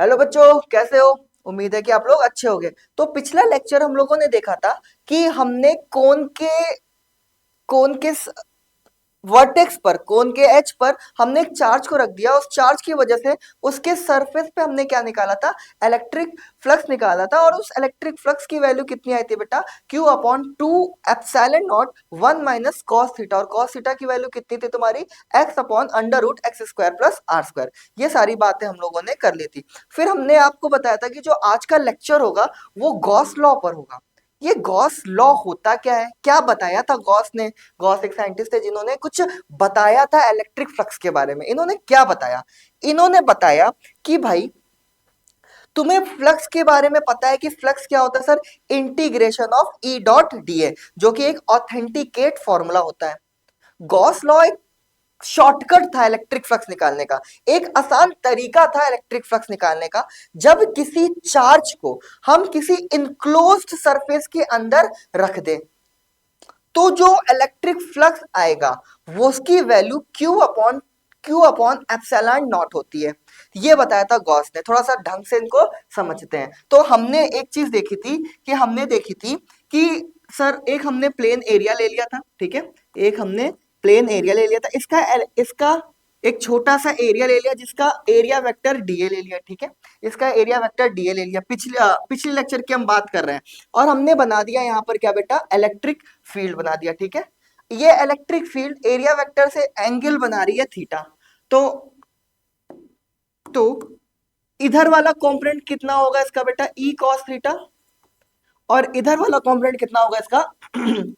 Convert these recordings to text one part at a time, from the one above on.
Hello बच्चों, कैसे हो? उम्मीद है कि आप लोग अच्छे होंगे। तो पिछला लेक्चर हम लोगों ने देखा था कि हमने कोन के वर्टेक्स पर, कोन के एज पर हमने एक चार्ज को रख दिया। उस चार्ज की वजह से उसके सरफेस पे हमने क्या निकाला था? इलेक्ट्रिक फ्लक्स निकाला था। और उस इलेक्ट्रिक फ्लक्स की वैल्यू कितनी आई थी बेटा? Q upon 2 epsilon naught 1 minus cos theta. और कॉस थीटा की वैल्यू कितनी थी तुम्हारी? x upon under root X square plus R square. ये सारी बातें हम लोगों ने कर ली थी। फिर हमने आपको बताया था कि जो आज का लेक्चर होगा वो गॉस लॉ पर होगा। ये गॉस लॉ होता क्या है, क्या बताया था गॉस ने? गॉस एक साइंटिस्ट थे जिन्होंने कुछ बताया था इलेक्ट्रिक फ्लक्स के बारे में। इन्होंने क्या बताया? इन्होंने बताया कि भाई तुम्हें फ्लक्स के बारे में पता है कि फ्लक्स क्या होता है sir? Integration of E dot D ए, जो कि एक ऑथेंटिकेट फॉर्मूला होता है। गॉस लॉ एक शॉर्टकट था इलेक्ट्रिक फ्लक्स निकालने का, एक आसान तरीका था इलेक्ट्रिक फ्लक्स निकालने का। जब किसी चार्ज को हम किसी इनक्लोज्ड सरफेस के अंदर रख दें तो जो इलेक्ट्रिक फ्लक्स आएगा वो उसकी value Q upon epsilon not होती है। ये बताया था गॉस ने। थोड़ा सा ढंग से इनको समझते हैं। तो हमने एक चीज देखी थी कि सर एक हमने प्लेन एरिया ले लिया था, ठीक है। एक हमने प्लेन एरिया ले लिया था, इसका एक छोटा सा एरिया ले लिया जिसका एरिया वेक्टर डीए ले लिया, ठीक है। इसका एरिया वेक्टर डीए ले लिया। पिछले लेक्चर की हम बात कर रहे हैं। और हमने बना दिया यहाँ पर क्या बेटा? इलेक्ट्रिक फील्ड बना दिया, ठीक है। ये इलेक्ट्रिक फील्ड एरिया वेक्टर से एंगल बना रही है थीटा। तो तो इधर वाला कंपोनेंट कितना होगा इसका बेटा? E cos theta. और इधर वाला कंपोनेंट कितना होगा इसका?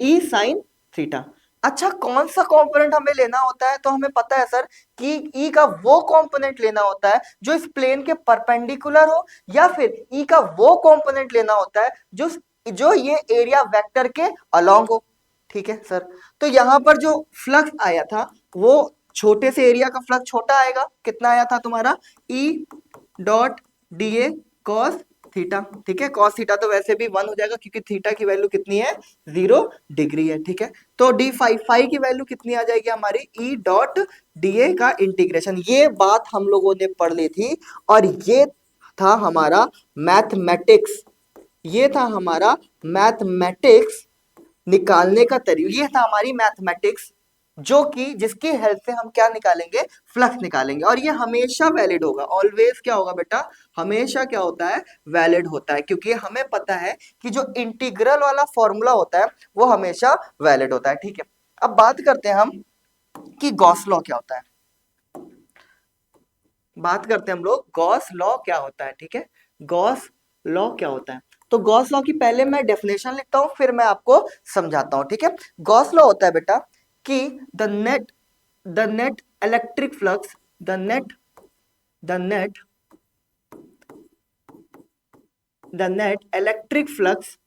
ई साइन थीटा। अच्छा, कौन सा कंपोनेंट हमें लेना होता है? तो हमें पता है सर कि ई का वो कंपोनेंट लेना होता है जो इस प्लेन के परपेंडिकुलर हो, या फिर ई का वो कंपोनेंट लेना होता है जो जो ये एरिया वेक्टर के अलोंग हो, ठीक है सर। तो यहां पर जो फ्लक्स आया था वो छोटे से एरिया का फ्लक्स छोटा आएगा। कितना आया था तुम्हारा? ई डॉट डी ए कॉस थीटा, ठीक है। कॉस थीटा तो वैसे भी 1 हो जाएगा क्योंकि थीटा की वैल्यू कितनी है? 0 डिग्री है, ठीक है। तो डी फाई की वैल्यू कितनी आ जाएगी हमारी? ई डॉट डी ए का इंटीग्रेशन। ये बात हम लोगों ने पढ़ ली थी। और ये था हमारा मैथमेटिक्स निकालने का तरीका। ये था हमारी मैथमेटिक्स जो कि जिसकी हेल्प से हम क्या निकालेंगे? फ्लक्स निकालेंगे। और ये हमेशा वैलिड होगा। ऑलवेज क्या होगा बेटा? हमेशा क्या होता है? वैलिड होता है, क्योंकि हमें पता है कि जो इंटीग्रल वाला फॉर्मूला होता है वो हमेशा वैलिड होता है, ठीक है। अब बात करते हैं हम कि गॉस लॉ क्या होता है। बात करते हैं हम लोग गॉस लॉ क्या होता है, ठीक है। गॉस लॉ क्या होता है? तो गॉस लॉ की पहले मैं डेफिनेशन लिखता हूं, फिर मैं आपको समझाता हूं, ठीक है। गॉस लॉ होता है बेटा कि the net electric flux the net electric flux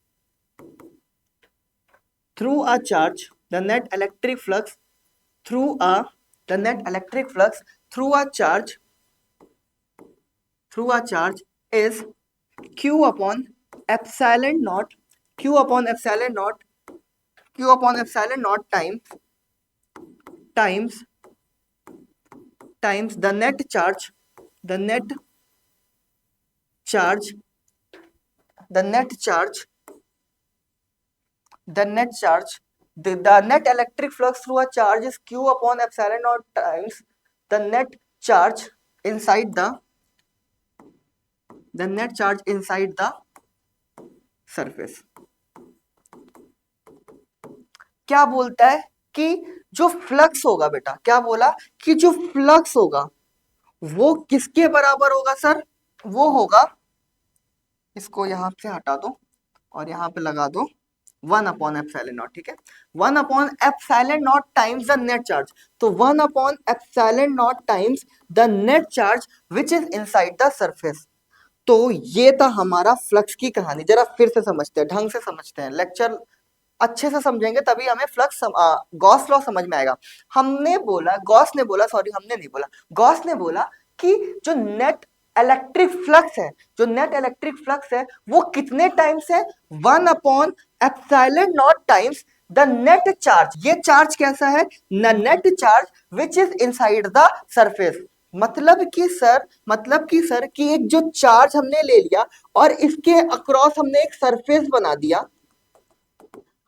through a charge the net electric flux through a the net electric flux through a charge is Q upon epsilon naught Q upon epsilon naught Q upon epsilon naught times the net charge the net charge the net charge the net electric flux through a charge is Q upon epsilon naught times the net charge inside the surface। क्या बोलता है कि जो flux होगा बेटा, क्या बोला? कि जो फ्लक्स होगा वो किसके बराबर होगा सर? वो होगा, इसको यहां से हटा दो और यहां पे लगा दो 1/एप्सिलॉन नॉट, ठीक है। 1/एप्सिलॉन naught times the net charge. तो 1/एप्सिलॉन naught times the net charge which is inside the surface. तो ये था हमारा फ्लक्स की कहानी। जरा फिर से समझते हैं, ढंग से समझते हैं। लेक्चर अच्छे से समझेंगे तभी हमें गॉस लॉ समझ में आएगा। हमने नहीं बोला, गॉस ने बोला कि जो नेट इलेक्ट्रिक फ्लक्स है वो कितने टाइम्स है? 1/एप्सिलॉन naught times the net charge. ये चार्ज कैसा है? Net charge which is inside the surface. मतलब कि सर कि एक जो चार्ज हमने ले लिया और इसके अक्रॉस हमने एक सरफेस बना दिया।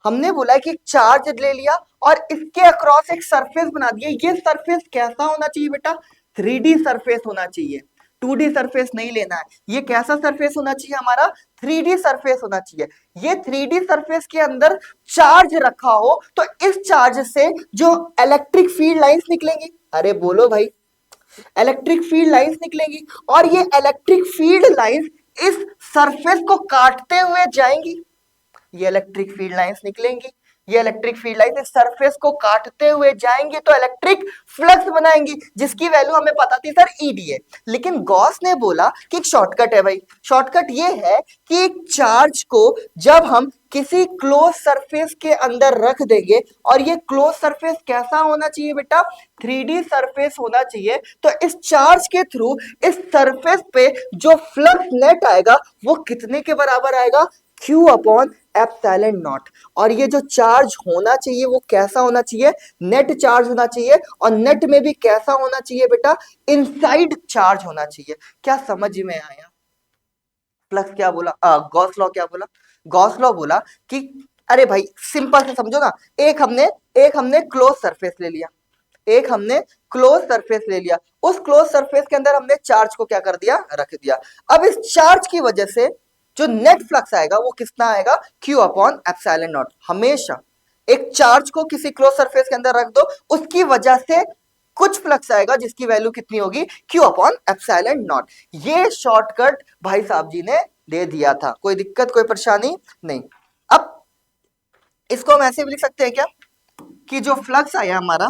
हमने बोला कि एक चार्ज ले लिया और इसके अक्रॉस एक सरफेस बना दिया। ये सरफेस कैसा होना चाहिए बेटा? 3D सरफेस होना चाहिए, 2D सरफेस नहीं लेना है। ये कैसा सरफेस होना चाहिए हमारा? 3D सरफेस होना चाहिए। ये 3D सरफेस के अंदर चार्ज रखा हो तो इस चार्ज से जो इलेक्ट्रिक फील्ड लाइंस निकलेंगी, अरे बोलो भाई, इलेक्ट्रिक फील्ड लाइंस निकलेंगी और ये इलेक्ट्रिक फील्ड लाइंस इस सरफेस को काटते हुए जाएंगी। ये इलेक्ट्रिक फील्ड लाइंस निकलेंगी, ये इलेक्ट्रिक फील्ड लाइंस इस सरफेस को काटते हुए जाएंगी तो इलेक्ट्रिक फ्लक्स बनाएंगी, जिसकी वैल्यू हमें पता थी सर ईडी है। लेकिन गॉस ने बोला कि एक शॉर्टकट है भाई। शॉर्टकट ये है कि एक चार्ज को जब हम किसी क्लोज सरफेस के अंदर रख देंगे, और ये क्लोज सरफेस कैसा होना चाहिए बेटा? 3D सरफेस होना चाहिए। तो इस चार्ज के थ्रू इस सरफेस पे जो फ्लक्स नेट आएगा वो कितने के बराबर आएगा? Q upon epsilon not. और ये जो चार्ज होना चाहिए वो कैसा होना चाहिए? नेट चार्ज होना चाहिए। और नेट में भी कैसा होना चाहिए बेटा? इनसाइड चार्ज होना चाहिए। क्या समझ में आया? फ्लक्स क्या बोला, गॉस लॉ क्या बोला? गॉस लॉ बोला कि अरे भाई सिंपल से समझो ना, एक हमने क्लोज सरफेस ले लिया, एक हमने क्लोज सरफेस ले लिया, उस क्लोज सरफेस के अंदर हमने चार्ज को क्या कर दिया? रख दिया। अब इस चार्ज की वजह से जो नेट फ्लक्स आएगा वो कितना आएगा? Q upon epsilon not. हमेशा एक चार्ज को किसी क्लोज सरफेस के अंदर रख दो, उसकी वजह से कुछ फ्लक्स आएगा जिसकी वैल्यू कितनी होगी? Q upon epsilon not. ये शॉर्टकट भाई साहब जी ने दे दिया था, कोई दिक्कत कोई परेशानी नहीं। अब इसको हम ऐसे भी लिख सकते हैं क्या कि जो फ्लक्स आया हमारा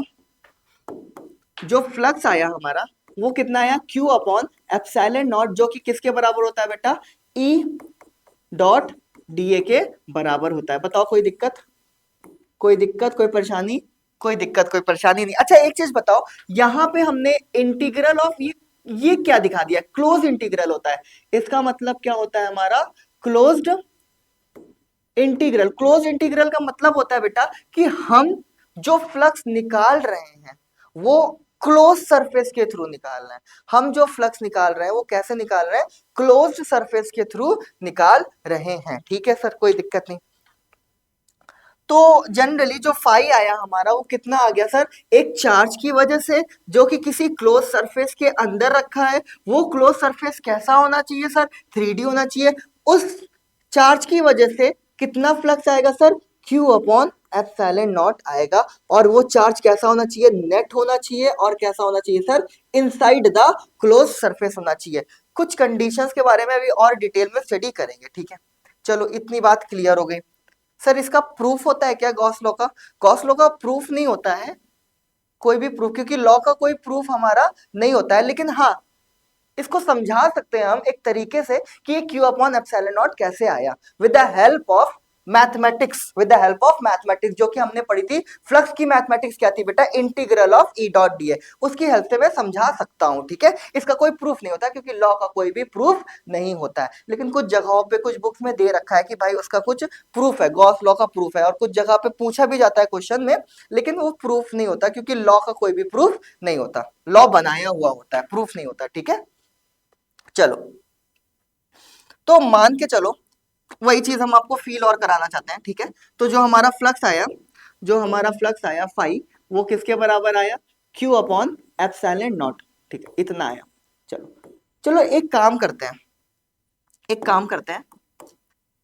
वो कितना आया? Q अपॉन एप्सिलॉन नॉट, जो कि किसके बराबर होता है बेटा? E डॉट डीए के बराबर होता है। बताओ कोई दिक्कत कोई परेशानी? कोई दिक्कत कोई परेशानी नहीं। अच्छा एक चीज बताओ, यहां पे हमने इंटीग्रल ऑफ ये क्या दिखा दिया? क्लोज इंटीग्रल होता है। इसका मतलब क्या होता है हमारा? Closed integral. क्लोज इंटीग्रल का मतलब होता है बेटा कि हम जो फ्लक्स निकाल रहे हैं वो क्लोज सरफेस के थ्रू निकाल रहे हैं। हम जो फ्लक्स निकाल रहे हैं वो कैसे निकाल रहे हैं? क्लोज्ड सरफेस के थ्रू निकाल रहे हैं। ठीक है सर, कोई दिक्कत नहीं। तो जनरली जो फाई आया हमारा वो कितना आ गया सर? एक चार्ज की वजह से जो कि किसी क्लोज सरफेस के अंदर रखा है, वो क्लोज सरफेस कैसा होना चाहिए सर? 3D होना चाहिए। उस चार्ज की वजह से कितना फ्लक्स आएगा sir? Q upon epsilon not आएगा। और वो चार्ज कैसा होना चाहिए? नेट होना चाहिए। और कैसा होना चाहिए sir? Inside the close surface होना चाहिए। कुछ कंडीशंस के बारे में अभी और डिटेल में स्टडी करेंगे, ठीक है। चलो इतनी बात क्लियर हो गई। सर इसका प्रूफ होता है क्या गॉस लॉ का? गॉस लॉ का प्रूफ नहीं होता है कोई भी प्रूफ, क्योंकि लॉ का कोई प्रूफ हमारा नहीं होता है। लेकिन हाँ, इसको समझा सकते हैं हम एक तरीके से कि ये Q अपॉन एप्सिलॉन नॉट कैसे आया, with the help of mathematics, जो कि हमने पढ़ी थी। फ्लक्स की मैथमेटिक्स क्या थी बेटा? Integral of E dot D. उसकी हेल्प से मैं समझा सकता हूं, ठीक है। इसका कोई प्रूफ नहीं होता क्योंकि लॉ का कोई भी प्रूफ नहीं होता है। लेकिन कुछ जगहों पे कुछ बुक्स में दे रखा है कि भाई उसका कुछ प्रूफ है, गॉस लॉ का प्रूफ है। और कुछ जगह पे पूछा भी जाता है क्वेश्चन में, लेकिन वो प्रूफ नहीं होता क्योंकि लॉ का कोई भी प्रूफ नहीं होता। लॉ बनाया हुआ होता है, प्रूफ नहीं होता, ठीक है। चलो तो मान के चलो, वही चीज हम आपको फील और कराना चाहते हैं, ठीक है। तो जो हमारा फ्लक्स आया फाई, वो किसके बराबर आया? Q अपॉन एप्सिलॉन नॉट, ठीक है, इतना आया। चलो चलो एक काम करते हैं,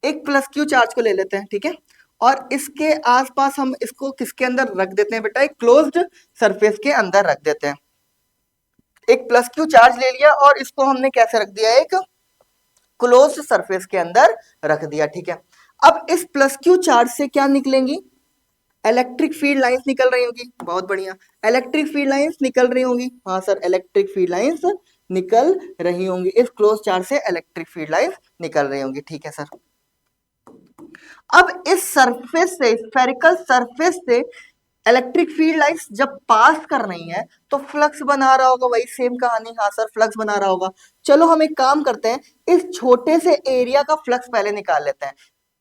एक प्लस Q चार्ज को ले लेते हैं, ठीक है। और इसके आसपास हम इसको किसके अंदर रख देते हैं बेटा? एक क्लोज्ड सरफेस के अंदर रख देते हैं। एक प्लस Q चार्ज ले लिया और इसको हमने कैसे रख दिया? एक क्लोज्ड सरफेस के अंदर रख दिया, ठीक है। अब इस प्लस Q चार्ज से क्या निकलेंगी? इलेक्ट्रिक फील्ड लाइंस निकल रही होगी। बहुत बढ़िया, इलेक्ट्रिक फील्ड लाइंस निकल रही होंगी। हाँ सर, इलेक्ट्रिक फील्ड लाइंस निकल रही होंगी। इस क्लोज चार्ज से इलेक्ट्रिक फील्ड लाइंस निकल रही होंगी, ठीक है सर। अब इस सरफेस से, स्फेरिकल सरफेस से इलेक्ट्रिक फील्ड लाइंस जब पास कर रही हैं तो फ्लक्स बना रहा होगा। वही सेम कहानी, हाँ सर, फ्लक्स बना रहा होगा। चलो हम एक काम करते हैं, इस छोटे से एरिया का फ्लक्स पहले निकाल लेते हैं।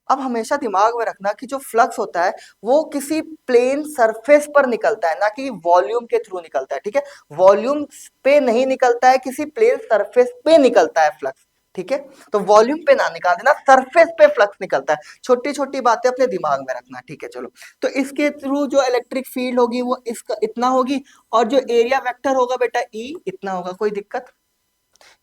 अब हमेशा दिमाग में रखना कि जो फ्लक्स होता है वो किसी प्लेन सरफेस पर निकलता है, ना कि वॉल्यूम के थ्रू निकलता है, ठीक है। वॉल्यूम पे नहीं निकलता है, किसी प्लेन सरफेस पे निकलता है फ्लक्स, ठीक है। तो वॉल्यूम पे ना निकाल देना, सरफेस पे फ्लक्स निकलता है। छोटी छोटी बातें अपने दिमाग में रखना, ठीक है। चलो, तो इसके थ्रू जो इलेक्ट्रिक फील्ड होगी वो इसका इतना होगी, और जो एरिया वेक्टर होगा बेटा ई इतना होगा। कोई दिक्कत?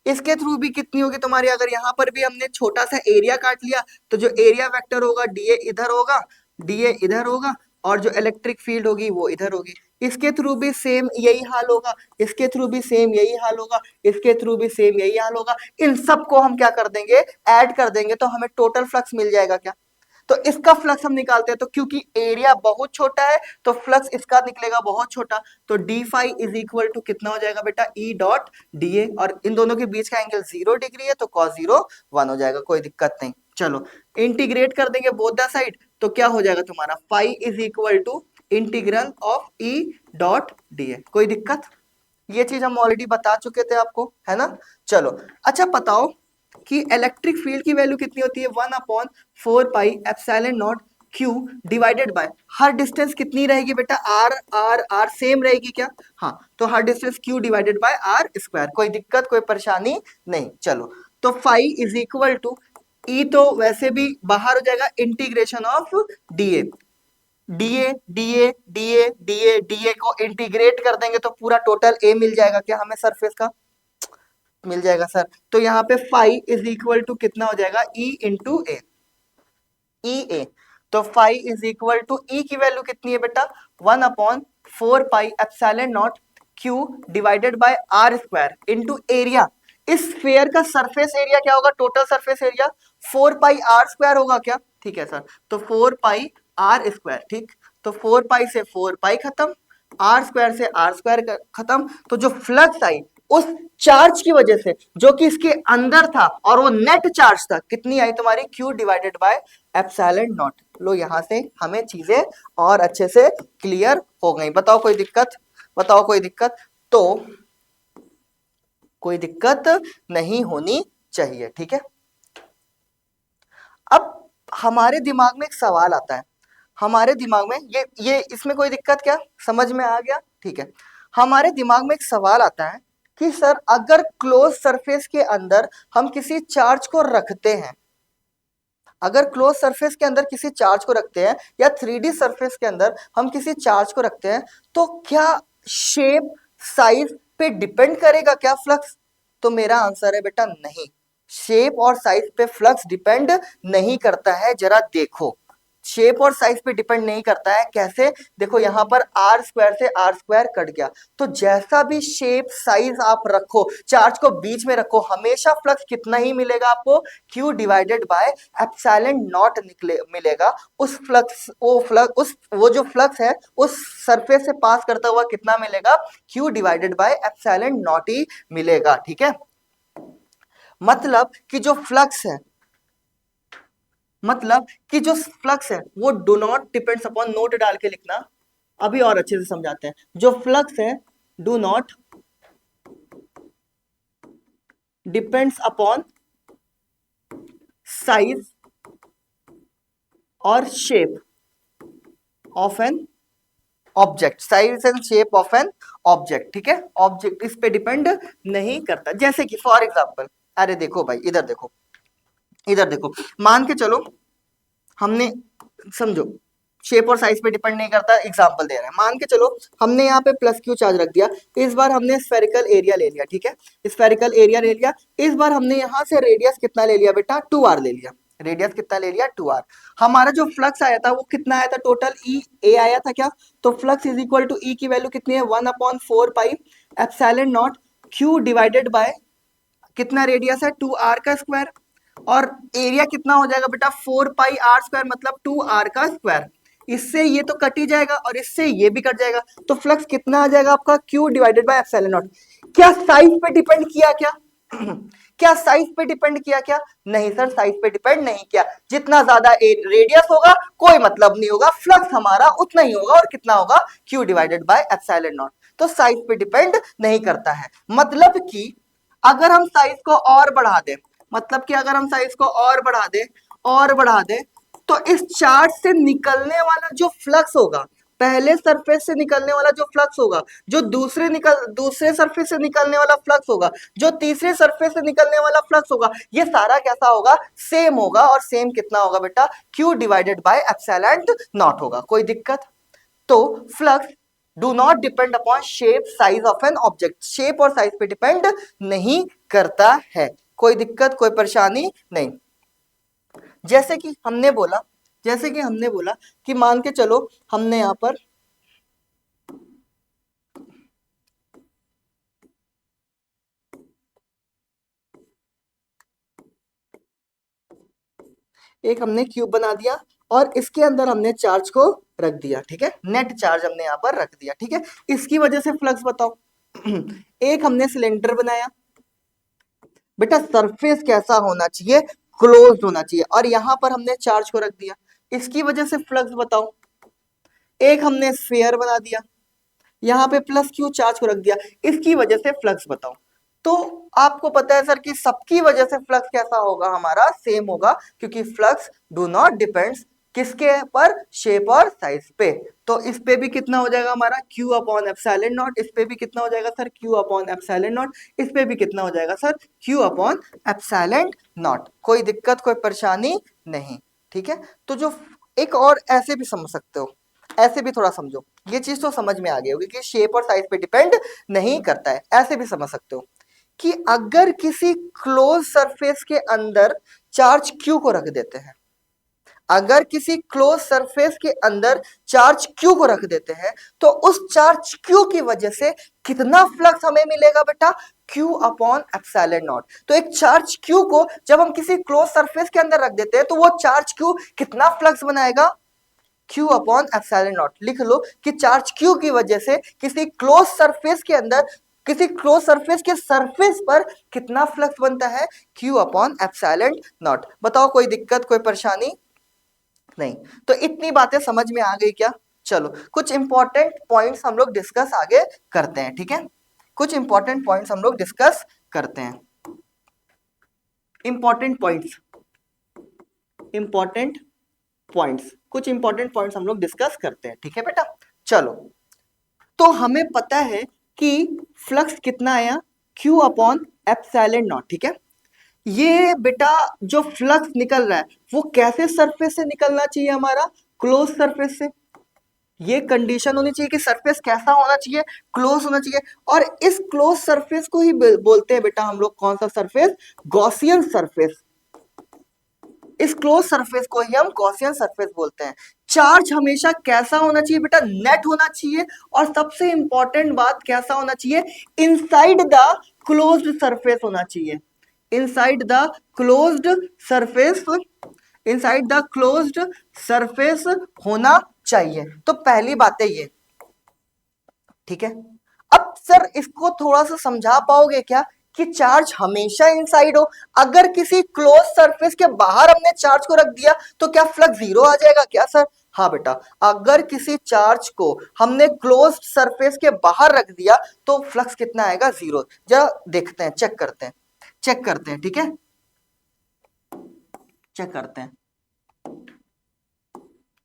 इसके थ्रू भी कितनी होगी तुम्हारी? अगर यहाँ पर भी हमने छोटा सा एरिया काट लिया तो जो एरिया वेक्टर होगा डीए इधर होगा, डीए इधर होगा, और जो इलेक्ट्रिक फील्ड होगी वो इधर होगी। इसके थ्रू भी सेम यही हाल होगा, इसके थ्रू भी सेम यही हाल होगा, इसके थ्रू भी सेम यही हाल होगा। इन सबको हम क्या कर देंगे? ऐड कर देंगे, तो हमें टोटल फ्लक्स मिल जाएगा क्या? तो इसका फ्लक्स हम निकालते हैं, तो क्योंकि एरिया बहुत छोटा है तो फ्लक्स इसका निकलेगा बहुत छोटा। तो D phi is equal to कितना हो जाएगा बेटा? ई डॉट डी ए, और इन दोनों के बीच का एंगल 0 डिग्री है तो cos 0 1 हो जाएगा। कोई दिक्कत नहीं। चलो, इंटीग्रेट कर देंगे बोथ द साइड, तो क्या हो जाएगा तुम्हारा? Phi is equal to integral of E dot D A. कोई दिक्कत? ये चीज हम ऑलरेडी बता चुके थे आपको, है ना। चलो, अच्छा बताओ कि इलेक्ट्रिक फील्ड की वैल्यू कितनी होती है? 1/4 pi epsilon naught Q divided bye, हर डिस्टेंस कितनी रहेगी बेटा? आर आर आर सेम रहेगी क्या? हाँ, तो हर distance q divided by are square. कोई दिक्कत, कोई परेशानी नहीं। चलो, तो phi is equal to E, तो वैसे भी बाहर हो जाएगा, integration of d A, d A d A d A d A d A को इंटीग्रेट कर देंगे तो पूरा टोटल ए मिल जाएगा क्या हमें? सरफेस का मिल जाएगा सर। तो यहाँ पे फाई इज इक्वल टू कितना हो जाएगा? E into A, E A. तो phi is equal to E की वैल्यू कितनी है बेटा? 1/4 pi epsilon naught Q divided by are square into area. इस स्फीयर का सरफेस एरिया क्या होगा? Total surface area 4 pi R square होगा क्या? ठीक है सर, तो 4 पाई आर स्क्वायर, ठीक। तो 4 पाई से 4 पाई खत्म, आर स्क्वायर से आर स्क्वायर खत्म। तो जो फ्लक्स आई उस चार्ज की वजह से जो कि इसके अंदर था और वो नेट चार्ज था, कितनी आई तुम्हारी? Q divided by epsilon naught. लो, यहां से हमें चीजें और अच्छे से क्लियर हो गई। बताओ कोई दिक्कत? बताओ कोई दिक्कत? तो कोई दिक्कत नहीं होनी चाहिए, ठीक है। अब हमारे दिमाग में एक सवाल आता है, हमारे दिमाग में ये इसमें कोई दिक्कत क्या? समझ में आ गया? ठीक है। हमारे दिमाग में एक सवाल आता है कि सर अगर क्लोज सरफेस के अंदर हम किसी चार्ज को रखते हैं, अगर क्लोज सरफेस के अंदर किसी चार्ज को रखते हैं या 3D सरफेस के अंदर हम किसी चार्ज को रखते हैं, तो क्या शेप साइज पे डिपेंड करेगा क्या फ्लक्स? तो मेरा आंसर है बेटा नहीं, शेप और साइज पे फ्लक्स डिपेंड नहीं करता है। जरा देखो, शेप और साइज पे डिपेंड नहीं करता है। कैसे? देखो, यहां पर आर स्क्वायर से आर स्क्वायर कट गया, तो जैसा भी शेप साइज आप रखो, चार्ज को बीच में रखो, हमेशा फ्लक्स कितना ही मिलेगा आपको? Q divided by epsilon not निकले मिलेगा। उस फ्लक्स वो जो फ्लक्स है उस सरफेस से पास करता हुआ कितना मिलेगा? Q divided by epsilon not ही मिलेगा, ठीक है। मतलब कि जो फ्लक्स है, मतलब कि जो फ्लक्स है वो do not depends upon, note डाल के लिखना, अभी और अच्छे से समझाते हैं। जो फ्लक्स है do not depends upon size और shape of an object, size and shape of an object, ठीक है। ऑब्जेक्ट इस पे डिपेंड नहीं करता। जैसे कि फॉर एग्जांपल, अरे देखो भाई, इधर देखो, इधर देखो, मान के चलो हमने, समझो, शेप और साइज पे डिपेंड नहीं करता, एग्जांपल दे रहे हैं। मान के चलो हमने यहाँ पे प्लस क्यू चार्ज रख दिया, इस बार हमने स्फेरिकल एरिया ले लिया, ठीक है, स्फेरिकल एरिया ले लिया। इस बार हमने यहाँ से रेडियस कितना ले लिया बेटा? 2r ले लिया। रेडियस कितना ले लिया? 2r। हमारा जो फ्लक्स आया था वो कितना आया था? टोटल ई ए आया था क्या? तो flux is equal to E की वैल्यू कितनी है? 1/4 pi epsilon naught Q divided bye कितना रेडियस है? 2r का स्क्वायर, और एरिया कितना हो जाएगा बेटा? 4 पाई r स्क्वायर, मतलब 2r का स्क्वायर। इससे ये तो कट ही जाएगा और इससे ये भी कट जाएगा, तो फ्लक्स कितना आ जाएगा आपका? Q divided by epsilon not. क्या साइज पे डिपेंड किया क्या? क्या साइज पे डिपेंड किया क्या? नहीं सर, साइज पे डिपेंड नहीं किया। जितना ज्यादा रेडियस होगा कोई मतलब नहीं होगा, फ्लक्स हमारा उतना ही होगा, और कितना होगा? Q divided by epsilon not. तो साइज पे डिपेंड नहीं करता है। मतलब कि अगर हम साइज को और बढ़ा दें, मतलब कि अगर हम साइज को और बढ़ा दें, और बढ़ा दें, तो इस चार्ज से निकलने वाला जो फ्लक्स होगा, पहले सरफेस से निकलने वाला जो फ्लक्स होगा, जो दूसरे सरफेस से निकलने वाला फ्लक्स होगा, जो तीसरे सरफेस से निकलने वाला फ्लक्स होगा, ये सारा कैसा होगा, सेम होगा। और सेम कितना होगा बेटा, Q divided by epsilon not होगा। कोई दिक्कत? तो flux do not depend upon shape size of an object, shape और साइज पे डिपेंड नहीं करता है। कोई दिक्कत, कोई परेशानी नहीं। जैसे कि हमने बोला, कि मान के चलो हमने यहां पर एक हमने क्यूब बना दिया और इसके अंदर हमने चार्ज को रख दिया, ठीक है, नेट चार्ज हमने यहां पर रख दिया, ठीक है। इसकी वजह से फ्लक्स बताओ। एक हमने सिलेंडर बनाया, बेटा सरफेस कैसा होना चाहिए, क्लोज्ड होना चाहिए, और यहां पर हमने चार्ज को रख दिया, इसकी वजह से फ्लक्स बताओ। एक हमने स्फीयर बना दिया, यहां पे प्लस क्यू चार्ज को रख दिया, इसकी वजह से फ्लक्स बताओ। तो आपको पता है सर कि सबकी वजह से फ्लक्स कैसा होगा, हमारा सेम होगा, क्योंकि फ्लक्स डू नॉट डिपेंड्स किसके पर, शेप और साइज पे। तो इस पे भी कितना हो जाएगा हमारा Q अपॉन एप्सिलॉन नॉट, इस पे भी कितना हो जाएगा sir Q upon epsilon not, इस पे भी कितना हो जाएगा sir Q upon epsilon not. कोई दिक्कत, कोई परेशानी नहीं, ठीक है। तो जो एक और ऐसे भी समझ सकते हो, ऐसे भी थोड़ा समझो, ये चीज तो समझ में आ गई होगी कि शेप और साइज पे डिपेंड नहीं करता है। ऐसे भी समझ सकते हो कि अगर किसी क्लोज सरफेस के अंदर चार्ज Q को रख देते हैं, अगर किसी क्लोज सरफेस के अंदर चार्ज Q को रख देते हैं, तो उस चार्ज Q की वजह से कितना फ्लक्स हमें मिलेगा बेटा, Q अपॉन एप्सिलॉन नॉट। तो एक चार्ज Q को जब हम किसी क्लोज सरफेस के अंदर रख देते हैं, तो वो चार्ज Q कितना फ्लक्स बनाएगा, Q अपॉन एप्सिलॉन नॉट। लिख लो कि चार्ज Q की वजह से किसी क्लोज सरफेस के अंदर, किसी क्लोज सरफेस के सरफेस पर कितना फ्लक्स बनता है, Q अपॉन एप्सिलॉन नॉट। बताओ कोई दिक्कत, कोई परेशानी नहीं। तो इतनी बातें समझ में आ गई क्या? चलो कुछ इंपॉर्टेंट पॉइंट्स हम लोग डिस्कस आगे करते हैं, ठीक है। कुछ इंपॉर्टेंट पॉइंट्स हम लोग डिस्कस करते हैं। इंपॉर्टेंट पॉइंट्स, इंपॉर्टेंट पॉइंट्स, कुछ इंपॉर्टेंट पॉइंट्स हम लोग डिस्कस करते हैं, ठीक है बेटा। चलो, तो हमें पता है कि फ्लक्स कितना आया, Q अपॉन एप्सिलॉन नॉट, ठीक है। ये बेटा जो फ्लक्स निकल रहा है वो कैसे सरफेस से निकलना चाहिए, हमारा क्लोज सरफेस से। ये कंडीशन होनी चाहिए कि सरफेस कैसा होना चाहिए, क्लोज होना चाहिए। और इस क्लोज सरफेस को ही बोलते हैं बेटा हम लोग कौन सा सरफेस, गॉसियन सरफेस। इस क्लोज सरफेस को ही हम गॉसियन सरफेस बोलते हैं। चार्ज हमेशा कैसा होना चाहिए बेटा, नेट होना चाहिए। और सबसे इंपॉर्टेंट बात कैसा होना चाहिए, इनसाइड द क्लोज्ड सरफेस होना चाहिए, inside the closed surface, inside the closed surface होना चाहिए। तो पहली बात है ये, ठीक है। अब सर इसको थोड़ा सा समझा पाओगे क्या कि चार्ज हमेशा इनसाइड हो, अगर किसी क्लोज सरफेस के बाहर हमने चार्ज को रख दिया तो क्या फ्लक्स जीरो आ जाएगा क्या सर? हाँ बेटा, अगर किसी चार्ज को हमने क्लोज सरफेस के बाहर रख दिया तो फ्लक्स कितना आएगा, जीरो। जरा देखते हैं, चेक करते हैं, चेक करते हैं, ठीक है, चेक करते हैं,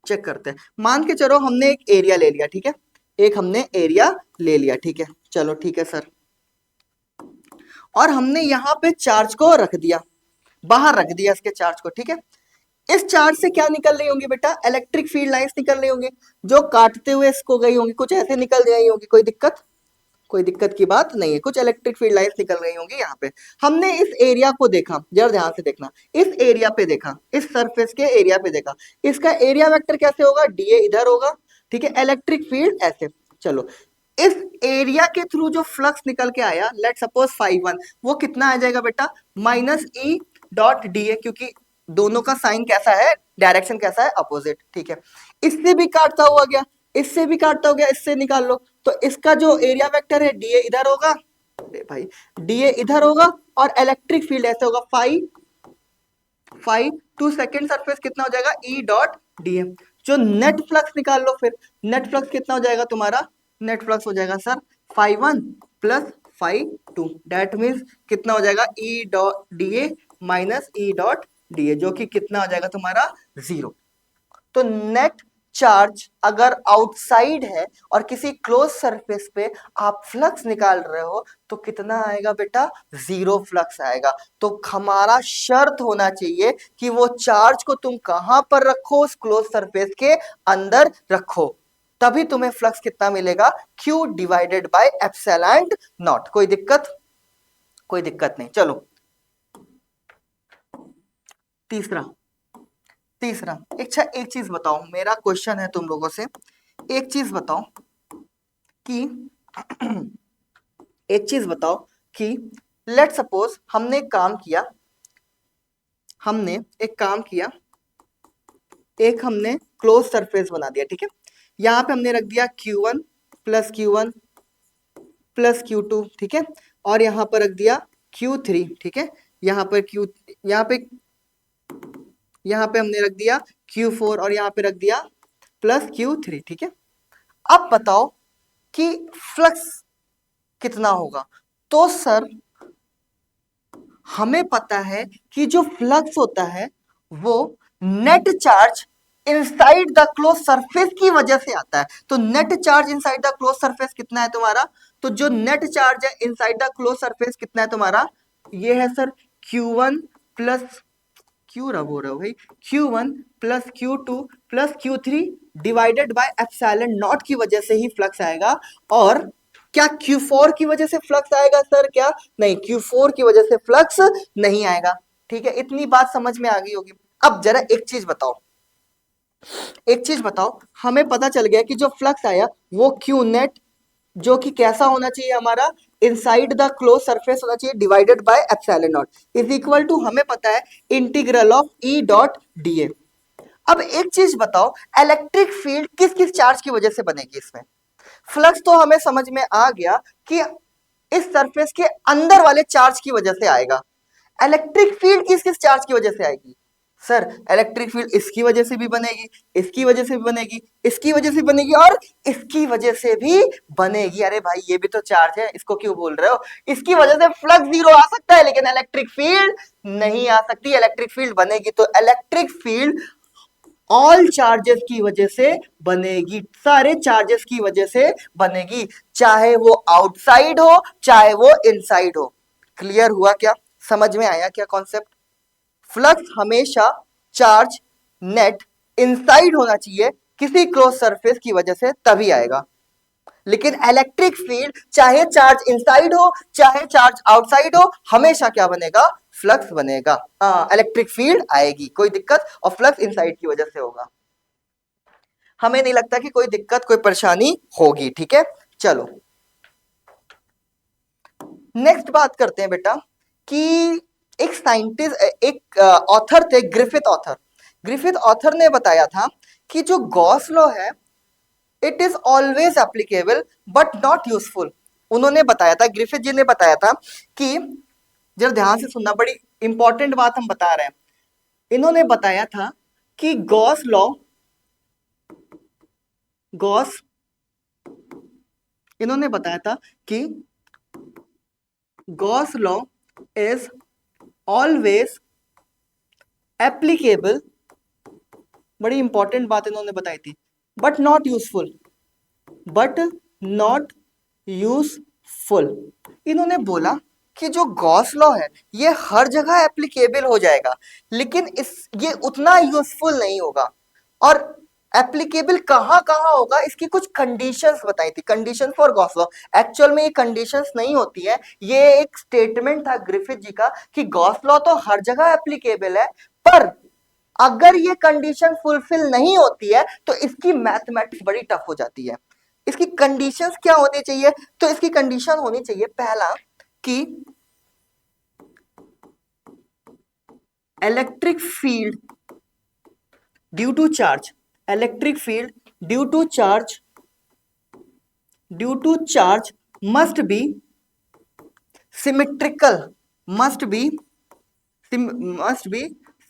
चेक करते हैं। मान के चलो हमने एक एरिया ले लिया, ठीक है, एक हमने एरिया ले लिया, ठीक है, चलो ठीक है सर। और हमने यहां पे चार्ज को रख दिया, बाहर रख दिया इसके चार्ज को, ठीक है। इस चार्ज से क्या निकल रही होंगी बेटा, इलेक्ट्रिक फील्ड लाइंस निकल रही होंगी, जो काटते हुए इसको गई होंगी, कुछ ऐसे निकल रही होंगी। कोई दिक्कत, कोई दिक्कत की बात नहीं है, कुछ इलेक्ट्रिक फील्ड लाइंस निकल रही होंगी यहाँ पे। हमने इस एरिया को देखा, जरा ध्यान से देखना, इस एरिया पे देखा, इस सरफेस के एरिया पे देखा, इसका एरिया वेक्टर कैसे होगा, डीए इधर होगा, ठीक है, इलेक्ट्रिक फील्ड ऐसे। चलो, इस एरिया के थ्रू जो फ्लक्स निकल के आया, लेट सपोज φ1, वो कितना आ जाएगा बेटा, माइनस ई डॉट डी ए, क्योंकि दोनों का साइन कैसा है, डायरेक्शन कैसा है, अपोजिट, ठीक है। इससे भी काटता हुआ गया, इससे भी काटता हो गया, इससे निकाल लो। तो इसका जो एरिया वेक्टर है डीए इधर होगा, अरे भाई डीए इधर होगा, और इलेक्ट्रिक फील्ड ऐसे होगा फाइव टू सेकेंड सरफेस कितना हो जाएगा, ई डॉट डीए। जो नेट फ्लक्स निकाल लो, फिर नेट फ्लक्स कितना हो जाएगा तुम्हारा, नेट फ्लक्स हो जाएगा सर φ1 प्लस φ2, दैट मीन्स कितना हो जाएगा, E dot DA minus E dot DA, जो कि कितना हो जाएगा तुम्हारा, जीरो। तो नेट चार्ज अगर आउटसाइड है और किसी क्लोज सरफेस पे आप फ्लक्स निकाल रहे हो तो कितना आएगा बेटा, जीरो फ्लक्स आएगा। तो हमारा शर्त होना चाहिए कि वो चार्ज को तुम कहां पर रखो, उस क्लोज सरफेस के अंदर रखो, तभी तुम्हें फ्लक्स कितना मिलेगा, Q divided by epsilon not. कोई दिक्कत? कोई दिक्कत नहीं। चलो तीसरा, एक चीज बताओ, मेरा क्वेश्चन है तुम लोगों से, एक चीज बताओ कि एक चीज बताओ कि लेट सपोज हमने एक काम किया, एक हमने क्लोज सरफेस बना दिया, ठीक है। यहां पे हमने रख दिया Q1 plus Q1 plus Q2, ठीक है, और यहां पर रख दिया Q3, ठीक है। यहाँ पे हमने रख दिया Q4 और यहाँ पे रख दिया प्लस Q3, ठीक है। अब बताओ कि फ्लक्स कितना होगा। तो सर हमें पता है कि जो फ्लक्स होता है वो net charge inside the close surface की वजह से आता है। तो net charge inside the close surface कितना है तुम्हारा, तो जो नेट चार्ज है इनसाइड द क्लोज सरफेस कितना है तुम्हारा, ये है सर Q1 प्लस क्यू रब हो रहा है भाई, Q1 plus Q2 plus Q3 divided by epsilon not की वजह से ही फ्लक्स आएगा। और क्या Q4 की वजह से फ्लक्स आएगा सर? क्या नहीं, Q4 की वजह से फ्लक्स नहीं आएगा। ठीक है, इतनी बात समझ में आ गई होगी। अब जरा एक चीज बताओ, हमें पता चल गया कि जो फ्लक्स आया वो Q नेट, जो कि कैसा होना चाहिए हमारा, इनसाइड द क्लोज सरफेस होना चाहिए, divided by epsilon naught is equal to, हमें पता है, integral of E dot dA। अब एक चीज बताओ, इलेक्ट्रिक फील्ड किस किस चार्ज की वजह से बनेगी इसमें? फ्लक्स तो हमें समझ में आ गया कि इस सरफेस के अंदर वाले चार्ज की वजह से आएगा। इलेक्ट्रिक फील्ड किस किस चार्ज की वजह से आएगी? सर इलेक्ट्रिक फील्ड इसकी वजह से भी बनेगी, इसकी वजह से भी बनेगी, इसकी वजह से भी बनेगी और इसकी वजह से भी बनेगी। अरे भाई ये भी तो चार्ज है, इसको क्यों बोल रहे हो? इसकी वजह से फ्लक्स जीरो आ सकता है लेकिन इलेक्ट्रिक फील्ड नहीं आ सकती। इलेक्ट्रिक फील्ड बनेगी तो इलेक्ट्रिक फील्ड ऑल चार्जेस की वजह से बनेगी, सारे चार्जेस की वजह से बनेगी, चाहे वो आउटसाइड हो चाहे वो इनसाइड हो। क्लियर हुआ क्या? समझ में आया क्या कॉन्सेप्ट? फ्लक्स हमेशा चार्ज नेट इनसाइड होना चाहिए किसी क्लोज सरफेस की वजह से, तभी आएगा। लेकिन इलेक्ट्रिक फील्ड चाहे चार्ज इनसाइड हो चाहे चार्ज आउटसाइड हो, हमेशा क्या बनेगा? फ्लक्स बनेगा। इलेक्ट्रिक फील्ड आएगी, कोई दिक्कत, और फ्लक्स इनसाइड की वजह से होगा। हमें नहीं लगता कि कोई दिक्कत कोई परेशानी होगी। ठीक है, चलो नेक्स्ट बात करते हैं बेटा कि एक साइंटिस्ट, एक ऑथर थे, ग्रिफिथ ऑथर ने बताया था कि जो गॉस लॉ है it is always applicable but not useful. उन्होंने बताया था, ग्रिफिथ जी ने बताया था कि, जरा ध्यान से सुनना, बड़ी इंपॉर्टेंट बात हम बता रहे हैं। इन्होंने बताया था कि गॉस इन्होंने बताया था कि Gauss law is always applicable, बड़ी इंपॉर्टेंट बात इन्होंने बताई थी, बट नॉट यूजफुल। इन्होंने बोला कि जो गॉस लॉ है ये हर जगह एप्लीकेबल हो जाएगा लेकिन ये उतना यूजफुल नहीं होगा। और एप्लीकेबल कहां कहां होगा, इसकी कुछ कंडीशंस बताई थी, condition for Gauss law. Actual में ये कंडीशंस नहीं होती है, ये एक स्टेटमेंट था ग्रिफिथ जी का कि गॉस लॉ तो हर जगह एप्लीकेबल है, पर अगर ये कंडीशन फुलफिल नहीं होती है तो इसकी मैथमेटिक्स बड़ी टफ हो जाती है। इसकी कंडीशंस क्या होनी चाहिए? तो इसकी कंडीशन होनी चाहिए, पहला कि electric field due to charge, electric field due to charge must be symmetrical, must be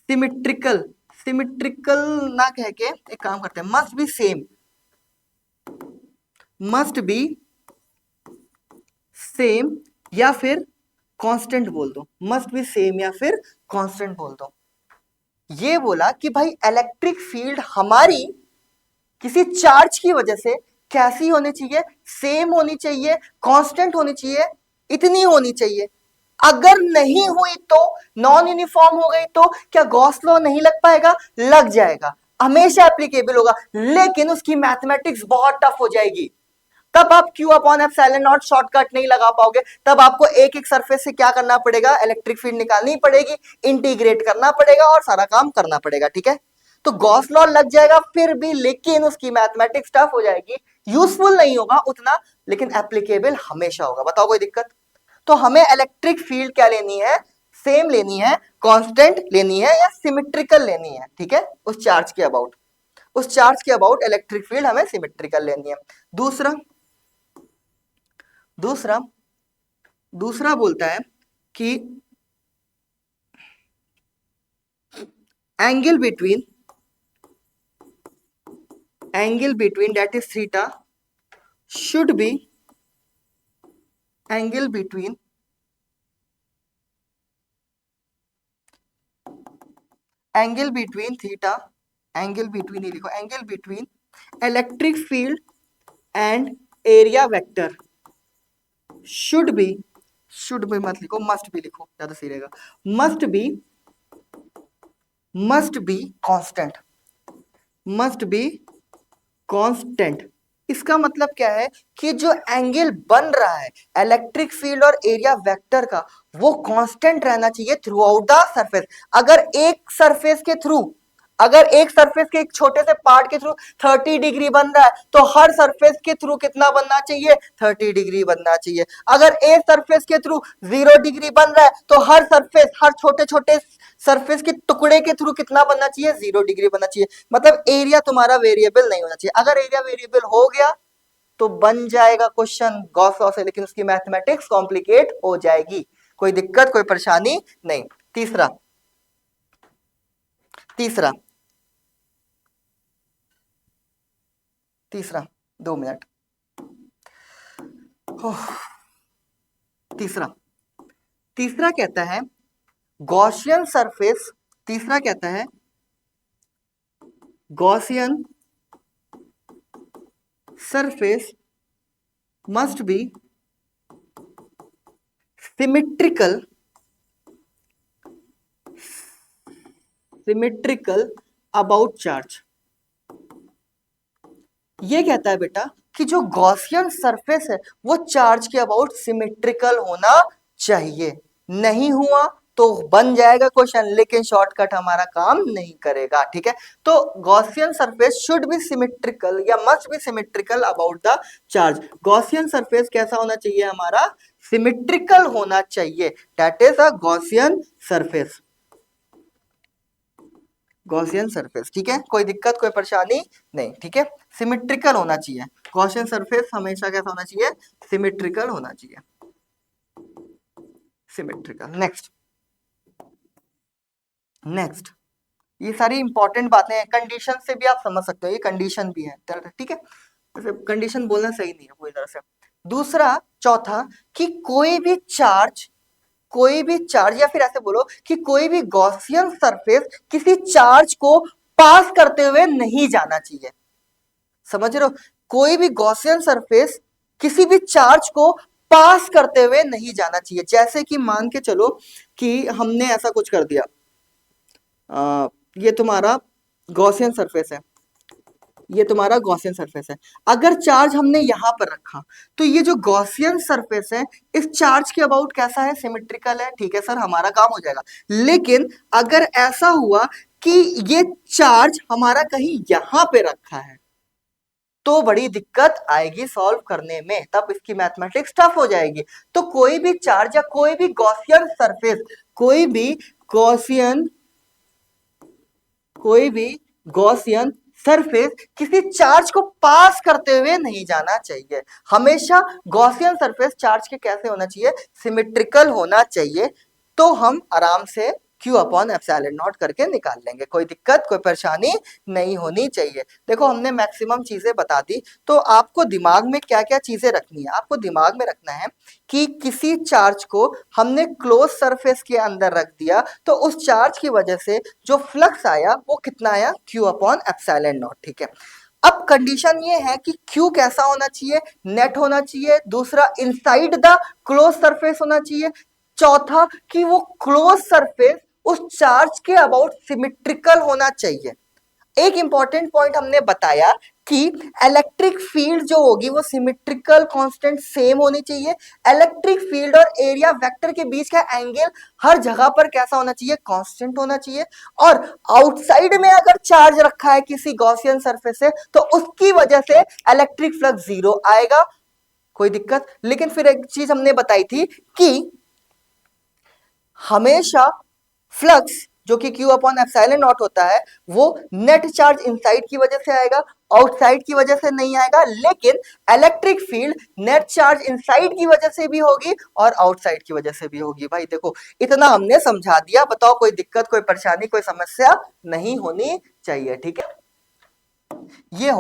symmetrical, symmetrical ना कह के एक काम करते हैं, मस्ट बी सेम या फिर कांस्टेंट बोल दो, मस्ट बी सेम या फिर कांस्टेंट बोल दो। ये बोला कि भाई इलेक्ट्रिक फील्ड हमारी किसी चार्ज की वजह से कैसी होनी चाहिए, सेम होनी चाहिए, कांस्टेंट होनी चाहिए, इतनी होनी चाहिए। अगर नहीं हुई तो, नॉन यूनिफॉर्म हो गई तो क्या गॉस लॉ नहीं लग पाएगा? लग जाएगा, हमेशा एप्लीकेबल होगा, लेकिन उसकी मैथमेटिक्स बहुत टफ हो जाएगी। तब आप Q upon epsilon not shortcut नहीं लगा पाओगे, तब आपको एक एक सरफेस से क्या करना पड़ेगा, इलेक्ट्रिक फील्ड निकालनी पड़ेगी, इंटीग्रेट करना पड़ेगा और सारा काम करना पड़ेगा। ठीक है, तो गॉस लॉ लग जाएगा फिर भी, लेकिन उसकी मैथमेटिक्स टफ हो जाएगी, यूजफुल नहीं होगा उतना, लेकिन एप्लीकेबल हमेशा होगा। बताओ कोई दिक्कत? तो हमें इलेक्ट्रिक फील्ड क्या लेनी है, सेम लेनी है, कांस्टेंट लेनी है या सिमेट्रिकल लेनी है। ठीक है, उस चार्ज के अबाउट, उस चार्ज के अबाउट इलेक्ट्रिक फील्ड हमें सिमेट्रिकल लेनी है। दूसरा दूसरा दूसरा बोलता है कि angle between that is theta should be angle between theta, angle between, ये लिखो, angle between electric field and area vector should be मत लिखो, मस्ट बी लिखो, ज्यादा सही रहेगा। Must be constant, must be constant. इसका मतलब क्या है कि जो एंगल बन रहा है इलेक्ट्रिक फील्ड और एरिया वेक्टर का, वो कांस्टेंट रहना चाहिए थ्रू आउट द सरफेस। अगर एक सरफेस के एक छोटे से पार्ट के थ्रू 30 डिग्री बन रहा है, तो हर सरफेस के थ्रू कितना बनना चाहिए, 30 डिग्री बनना चाहिए। अगर एक सरफेस के थ्रू 0 डिग्री बन रहा है, तो हर छोटे छोटे सरफेस के टुकड़े के थ्रू कितना बनना चाहिए, 0 डिग्री बनना चाहिए। मतलब एरिया तुम्हारा वेरिएबल नहीं होना चाहिए। अगर एरिया वेरिएबल हो गया तो बन जाएगा क्वेश्चन गॉस लॉ से, लेकिन उसकी मैथमेटिक्स कॉम्प्लिकेट हो जाएगी। कोई दिक्कत, कोई परेशानी नहीं। तीसरा तीसरा तीसरा 2 मिनट। तीसरा तीसरा कहता है गॉसियन सरफेस, तीसरा कहता है Gaussian surface must be symmetrical about charge. ये कहता है बेटा कि जो गॉसियन सरफेस है वो चार्ज के अबाउट सिमेट्रिकल होना चाहिए। नहीं हुआ तो बन जाएगा क्वेश्चन, लेकिन शॉर्टकट हमारा काम नहीं करेगा। ठीक है, तो Gaussian surface should be symmetrical या must be symmetrical about the charge. Gaussian surface कैसा होना चाहिए हमारा, सिमेट्रिकल होना चाहिए। That is a Gaussian surface, Gaussian surface. ठीक है, कोई दिक्कत, कोई परेशानी नहीं। ठीक है, सिमेट्रिकल होना चाहिए। गॉसियन सरफेस हमेशा कैसा होना चाहिए, सिमेट्रिकल होना चाहिए, सिमेट्रिकल। नेक्स्ट ये सारी इंपॉर्टेंट बातें हैं, कंडीशन से भी आप समझ सकते हो, ये कंडीशन भी है। ठीक है, वैसे कंडीशन बोलना सही नहीं है पूरी तरह से। दूसरा, चौथा, कि कोई भी चार्ज या फिर ऐसे बोलो कि कोई भी गॉसियन सरफेस किसी चार्ज को पास करते हुए नहीं जाना चाहिए। समझ रहे हो, कोई भी गॉसियन सरफेस किसी भी चार्ज को पास करते हुए नहीं जाना चाहिए। जैसे कि मान के चलो कि हमने ऐसा कुछ कर दिया, ये तुम्हारा गॉसियन सरफेस है, ये तुम्हारा गॉसियन सरफेस है। अगर चार्ज हमने यहां पर रखा, तो ये जो गॉसियन सरफेस है इस चार्ज के अबाउट कैसा है, सिमेट्रिकल है। ठीक है सर, हमारा काम हो जाएगा। लेकिन अगर ऐसा हुआ कि ये चार्ज हमारा कहीं यहां पे रखा है, तो बड़ी दिक्कत आएगी सॉल्व करने में, तब इसकी मैथमेटिक्स टफ हो जाएगी। तो कोई भी चार्ज या कोई भी गॉसियन सरफेस, कोई भी गॉसियन सरफेस किसी चार्ज को पास करते हुए नहीं जाना चाहिए। हमेशा गॉसियन सरफेस चार्ज के कैसे होना चाहिए, सिमेट्रिकल होना चाहिए। तो हम आराम से Q/ε0 करके निकाल लेंगे। कोई दिक्कत कोई परेशानी नहीं होनी चाहिए। देखो हमने मैक्सिमम चीजें बता दी, तो आपको दिमाग में क्या क्या चीजें रखनी है, आपको दिमाग में रखना है कि किसी चार्ज को हमने क्लोज सरफेस के अंदर रख दिया तो उस चार्ज की वजह से जो फ्लक्स आया वो कितना आया, Q/ε0। ठीक है, अब कंडीशन ये है कि Q कैसा होना चाहिए, नेट होना चाहिए, दूसरा इनसाइड द क्लोज सरफेस होना चाहिए, चौथा कि वो क्लोज सरफेस उस चार्ज के अबाउट सिमेट्रिकल होना चाहिए। एक इंपॉर्टेंट पॉइंट हमने बताया कि इलेक्ट्रिक फील्ड जो होगी वो सिमेट्रिकल कांस्टेंट सेम होनी चाहिए। इलेक्ट्रिक फील्ड और एरिया वेक्टर के बीच का एंगल हर जगह पर कैसा होना चाहिए, कांस्टेंट होना चाहिए। और आउटसाइड में अगर चार्ज रखा है किसी गॉसियन सरफेस से तो उसकी वजह से इलेक्ट्रिक फ्लक्स जीरो आएगा, कोई दिक्कत। लेकिन फिर एक चीज हमने बताई थी कि हमेशा फ्लक्स जो कि Q/ε0 होता है वो नेट चार्ज इनसाइड की वजह से आएगा, आउटसाइड की वजह से नहीं आएगा। लेकिन electric field net charge inside की वजह से भी होगी और आउटसाइड की वजह से भी होगी। भाई देखो इतना हमने समझा दिया, बताओ कोई दिक्कत कोई परेशानी कोई समस्या नहीं होनी चाहिए। ठीक है, ये